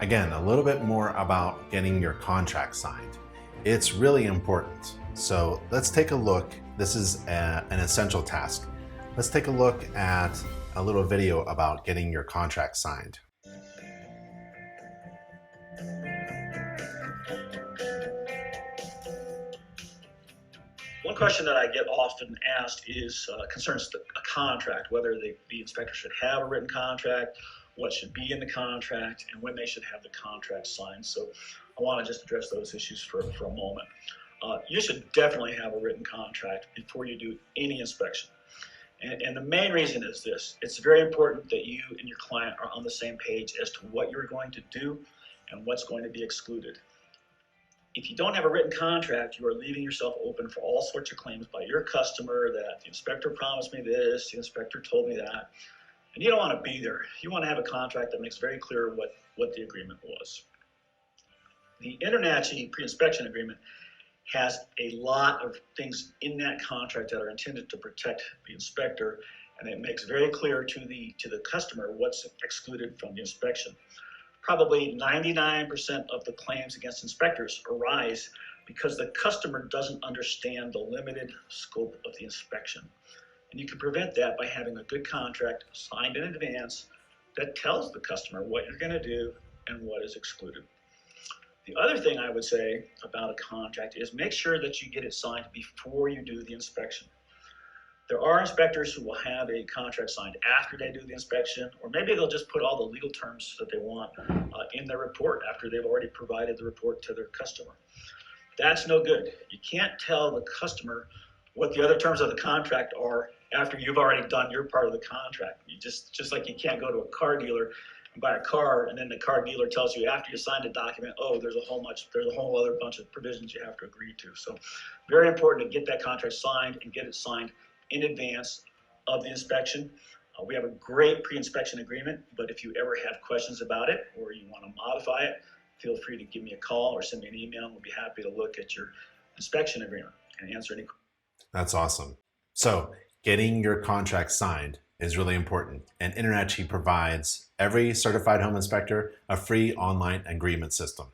Again, a little bit more about getting your contract signed. It's really important. So let's take a look. This is an essential task. Let's take a look at a little video about getting your contract signed. One question that I get often asked is concerns a contract, whether the inspector should have a written contract, what should be in the contract, and when they should have the contract signed. So I want to just address those issues for a moment. You should definitely have a written contract before you do any inspection. And the main reason is this: it's very important that you and your client are on the same page as to what you're going to do and what's going to be excluded. If you don't have a written contract, you are leaving yourself open for all sorts of claims by your customer that the inspector promised me this, the inspector told me that, and you don't want to be there. You want to have a contract that makes very clear what the agreement was. The InterNACHI pre-inspection agreement has a lot of things in that contract that are intended to protect the inspector, and it makes very clear to the customer what's excluded from the inspection. Probably 99% of the claims against inspectors arise because the customer doesn't understand the limited scope of the inspection. And you can prevent that by having a good contract signed in advance that tells the customer what you're going to do and what is excluded. The other thing I would say about a contract is make sure that you get it signed before you do the inspection. There are inspectors who will have a contract signed after they do the inspection, or maybe they'll just put all the legal terms that they want in their report after they've already provided the report to their customer. That's no good. You can't tell the customer what the other terms of the contract are after you've already done your part of the contract. You just like you can't go to a car dealer and buy a car, and then the car dealer tells you after you signed the document, oh, there's a whole other bunch of provisions you have to agree to. So very important to get that contract signed and get it signed in advance of the inspection. We have a great pre-inspection agreement, but if you ever have questions about it or you want to modify it, feel free to give me a call or send me an email, and we'll be happy to look at your inspection agreement and answer any questions. That's awesome. So getting your contract signed is really important, and InterNACHI provides every certified home inspector a free online agreement system.